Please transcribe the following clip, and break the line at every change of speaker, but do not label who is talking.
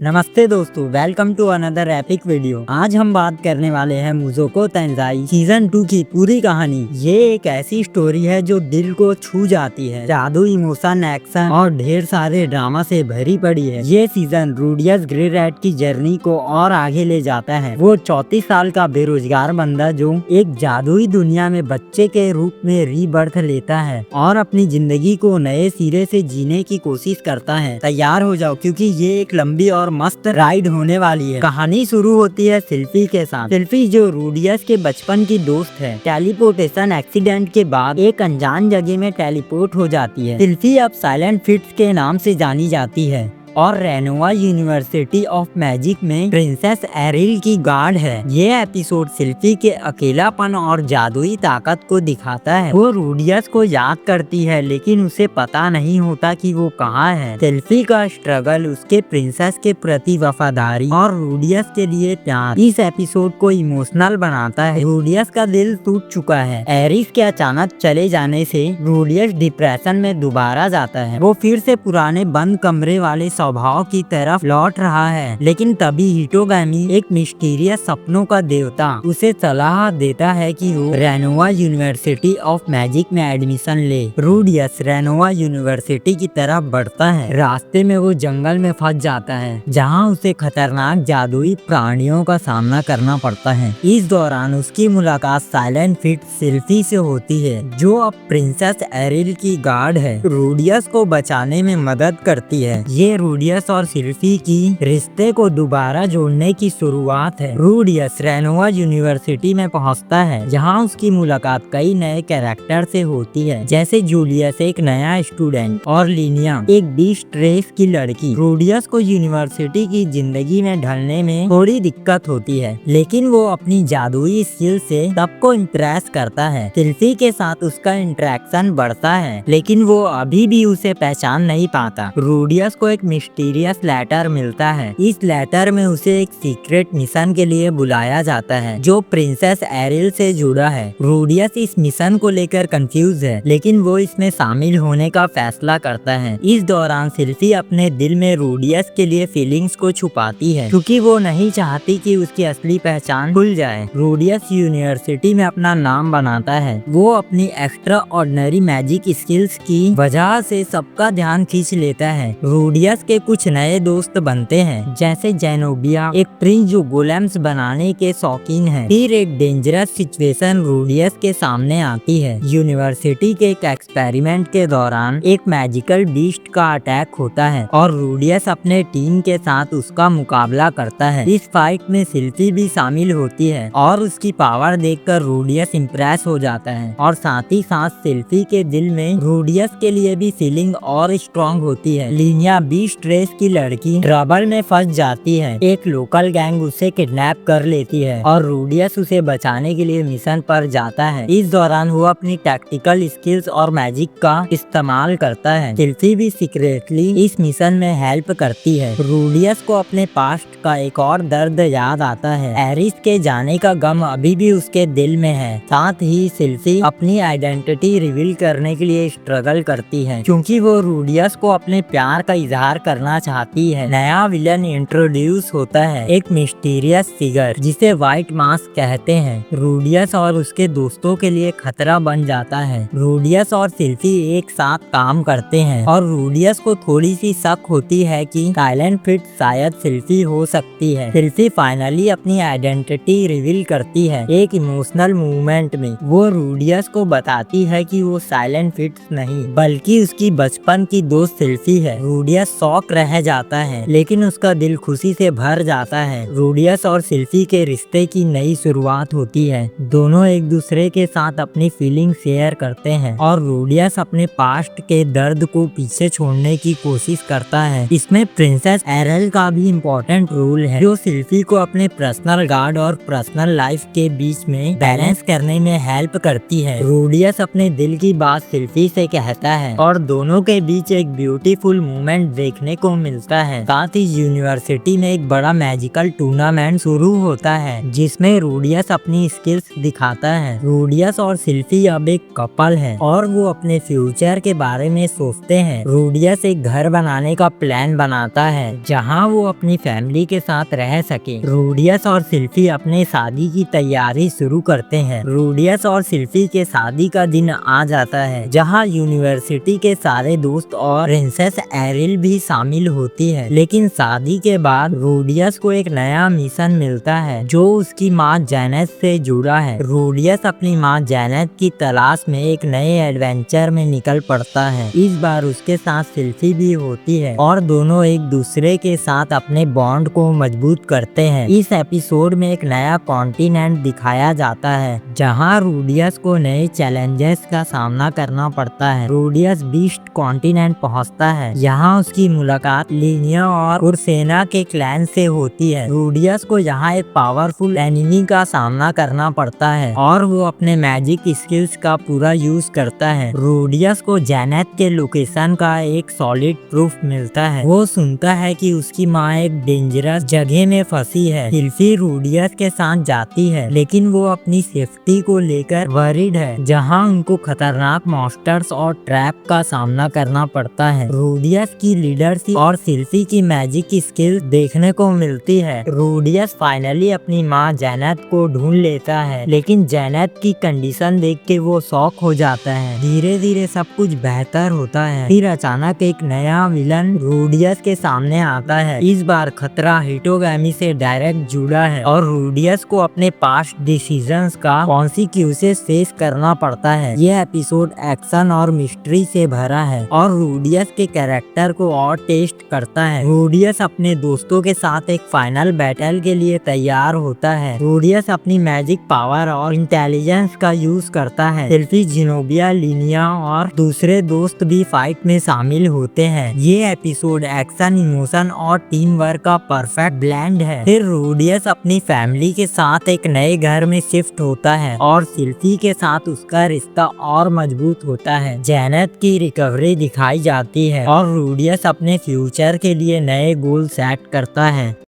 नमस्ते दोस्तों, welcome to another epic video. आज हम बात करने वाले हैं मुझोको तेंजाई सीजन 2 की पूरी कहानी। ये एक ऐसी स्टोरी है जो दिल को छू जाती है। जादू, इमोशन, एक्शन और ढेर सारे ड्रामा से भरी पड़ी है। ये सीजन रूडियस ग्रे रैट की जर्नी को और आगे ले जाता है। वो 34 साल का बेरोजगार बंदा जो एक जादुई दुनिया में बच्चे के रूप में रीबर्थ लेता है और अपनी जिंदगी को नए सिरे से जीने की कोशिश करता है। तैयार हो जाओ क्योंकि ये एक लंबी और मस्त राइड होने वाली है। कहानी शुरू होती है सिल्फी के साथ। सिल्फी जो रूडियस के बचपन की दोस्त है, टेलीपोर्टेशन एक्सीडेंट के बाद एक अनजान जगह में टेलीपोर्ट हो जाती है। सिल्फी अब साइलेंट फिट्स के नाम से जानी जाती है और रेनोवा यूनिवर्सिटी ऑफ मैजिक में प्रिंसेस एरिल की गार्ड है। ये एपिसोड सिल्फी के अकेलापन और जादुई ताकत को दिखाता है। वो रूडियस को याद करती है लेकिन उसे पता नहीं होता कि वो कहाँ है। सिल्फी का स्ट्रगल, उसके प्रिंसेस के प्रति वफादारी और रूडियस के लिए प्यार इस एपिसोड को इमोशनल बनाता है। रूडियस का दिल टूट चुका है। एरिस के अचानक चले जाने से रूडियस डिप्रेशन में दोबारा जाता है। वो फिर से पुराने बंद कमरे वाले स्वभाव की तरफ लौट रहा है, लेकिन तभी हिटोगामी, एक मिस्टीरियस सपनों का देवता, उसे सलाह देता है कि वो रेनोवा यूनिवर्सिटी ऑफ मैजिक में एडमिशन ले। रूडियस रेनोवा यूनिवर्सिटी की तरफ बढ़ता है। रास्ते में वो जंगल में फंस जाता है जहाँ उसे खतरनाक जादुई प्राणियों का सामना करना पड़ता है। इस दौरान उसकी मुलाकात साइलेंट फिट सिल्फी से होती है जो अब प्रिंसेस एरिल की गार्ड है। रूडियस को बचाने में मदद करती है। ये रूडियस और सिल्फी की रिश्ते को दोबारा जोड़ने की शुरुआत है। रूडियस रेनोवा यूनिवर्सिटी में पहुंचता है जहां उसकी मुलाकात कई नए कैरेक्टर से होती है, जैसे जूलियस, एक नया स्टूडेंट, और लीनिया, एक बीस्ट रेस की लड़की। रूडियस को यूनिवर्सिटी की जिंदगी में ढलने में थोड़ी दिक्कत होती है, लेकिन वो अपनी जादुई स्किल से सबको इम्प्रेस करता है। सिल्फी के साथ उसका इंटरेक्शन बढ़ता है लेकिन वो अभी भी उसे पहचान नहीं पाता। रूडियस को एक मिस्टीरियस लेटर मिलता है। इस लेटर में उसे एक सीक्रेट मिशन के लिए बुलाया जाता है जो प्रिंसेस एरिल से जुड़ा है। रूडियस इस मिशन को लेकर कंफ्यूज है लेकिन वो इसमें शामिल होने का फैसला करता है। इस दौरान सिल्फी अपने दिल में रूडियस के लिए फीलिंग्स को छुपाती है क्योंकि वो नहीं चाहती कि उसकी असली पहचान खुल जाए। रूडियस यूनिवर्सिटी में अपना नाम बनाता है। वो अपनी एक्स्ट्रा ऑर्डिनरी मैजिक स्किल्स की वजह से सबका ध्यान खींच लेता है। रूडियस के कुछ नए दोस्त बनते हैं जैसे जेनोबिया, एक प्रिंस जो गोलेम्स बनाने के शौकीन है। फिर एक डेंजरस सिचुएशन रूडियस के सामने आती है। यूनिवर्सिटी के एक एक्सपेरिमेंट के दौरान एक मैजिकल बीस्ट का अटैक होता है और रूडियस अपने टीम के साथ उसका मुकाबला करता है। इस फाइट में सिल्फी भी शामिल होती है और उसकी पावर देखकर रूडियस इम्प्रेस हो जाता है और साथ ही साथ सिल्फी के दिल में रूडियस के लिए भी फीलिंग और स्ट्रॉन्ग होती है। लीनिया, बीस्ट रेस की लड़की, ट्रबल में फंस जाती है। एक लोकल गैंग उसे किडनैप कर लेती है और रूडियस उसे बचाने के लिए मिशन पर जाता है। इस दौरान वो अपनी टैक्टिकल स्किल्स और मैजिक का इस्तेमाल करता है। सिल्फी भी सीक्रेटली इस मिशन में हेल्प करती है। रूडियस को अपने पास्ट का एक और दर्द याद आता है। एरिस के जाने का गम अभी भी उसके दिल में है। साथ ही सिल्फी अपनी आइडेंटिटी रिवील करने के लिए स्ट्रगल करती है क्योंकि वो रूडियस को अपने प्यार का इजहार करना चाहती है। नया विलन इंट्रोड्यूस होता है, एक मिस्टीरियस फिगर जिसे व्हाइट मास्क कहते हैं। रूडियस और उसके दोस्तों के लिए खतरा बन जाता है। रूडियस और सिल्फी एक साथ काम करते हैं और रूडियस को थोड़ी सी शक होती है कि साइलेंट फिट शायद सिल्फी हो सकती है। सिल्फी फाइनली अपनी आइडेंटिटी रिवील करती है। एक इमोशनल मूवमेंट में वो रूडियस को बताती है कि वो साइलेंट फिट नहीं बल्कि उसकी बचपन की दोस्त सिल्फी है। रूडियस शॉक रह जाता है लेकिन उसका दिल खुशी से भर जाता है। रूडियस और सिल्फी के रिश्ते की नई शुरुआत होती है। दोनों एक दूसरे के साथ अपनी फीलिंग शेयर करते हैं और रूडियस अपने पास्ट के दर्द को पीछे छोड़ने की कोशिश करता है। इसमें प्रिंसेस एरिल का भी इम्पोर्टेंट रोल है जो सिल्फी को अपने पर्सनल गार्ड और पर्सनल लाइफ के बीच में बैलेंस करने में हेल्प करती है। रूडियस अपने दिल की बात सिल्फी से कहता है और दोनों के बीच एक ब्यूटीफुल मूवमेंट देखने देखने को मिलता है। साथ ही यूनिवर्सिटी में एक बड़ा मैजिकल टूर्नामेंट शुरू होता है जिसमें रूडियस अपनी स्किल्स दिखाता है। रूडियस और सिल्फी अब एक कपल है और वो अपने फ्यूचर के बारे में सोचते हैं। रूडियस एक घर बनाने का प्लान बनाता है जहाँ वो अपनी फैमिली के साथ रह सके। रूडियस और सिल्फी अपने शादी की तैयारी शुरू करते हैं। रूडियस और सिल्फी के शादी का दिन आ जाता है जहाँ यूनिवर्सिटी के सारे दोस्त और प्रिंसेस एरिल भी शामिल होती है। लेकिन शादी के बाद रूडियस को एक नया मिशन मिलता है जो उसकी माँ जेनेट से जुड़ा है। रूडियस अपनी माँ जेनेट की तलाश में एक नए एडवेंचर में निकल पड़ता है। इस बार उसके साथ सिल्फी भी होती है और दोनों एक दूसरे के साथ अपने बॉन्ड को मजबूत करते हैं। इस एपिसोड में एक नया कॉन्टिनेंट दिखाया जाता है जहां रूडियस को नए चैलेंजेस का सामना करना पड़ता है। रूडियस बीस्ट कॉन्टिनेंट पहुंचता है। यहाँ उसकी मुलाकात लिनिया और उर्सेना के क्लैन से होती है। रूडियस को यहाँ एक पावरफुल एनिमी का सामना करना पड़ता है और वो अपने मैजिक स्किल्स का पूरा यूज करता है। रूडियस को जेनेट के लोकेशन का एक सॉलिड प्रूफ मिलता है। वो सुनता है कि उसकी माँ एक डेंजरस जगह में फंसी है। सिल्फी रूडियस के साथ जाती है लेकिन वो अपनी सेफ्टी को लेकर वरीड है जहाँ उनको खतरनाक मॉन्स्टर्स और ट्रैप का सामना करना पड़ता है। रूडियस की लीडरशिप और सिल्फी की मैजिक स्किल्स देखने को मिलती है। रूडियस फाइनली अपनी माँ जेनेट को ढूंढ लेता है लेकिन जेनेट की कंडीशन देख के वो शॉक हो जाता है। धीरे धीरे सब कुछ बेहतर होता है। फिर अचानक एक नया विलन रूडियस के सामने आता है। इस बार खतरा हिटोगामी से डायरेक्ट जुड़ा है और रूडियस को अपने पास्ट डिसीजंस का कॉन्सिक्वेंसेस फेस करना पड़ता है। यह एपिसोड एक्शन और मिस्ट्री से भरा है और रूडियस के कैरेक्टर को और टेस्ट करता है। रूडियस अपने दोस्तों के साथ एक फाइनल बैटल के लिए तैयार होता है। रूडियस अपनी मैजिक पावर और इंटेलिजेंस का यूज करता है। सिल्फी, जिनोबिया, लिनिया और दूसरे दोस्त भी फाइट में शामिल होते हैं। ये एपिसोड एक्शन, इमोशन और टीम वर्क का परफेक्ट ब्लेंड है। फिर रूडियस अपनी फैमिली के साथ एक नए घर में शिफ्ट होता है और सिल्फी के साथ उसका रिश्ता और मजबूत होता है। जेनेट की रिकवरी दिखाई जाती है और रूडियस अपने फ्यूचर के लिए नए गोल सेट करता है।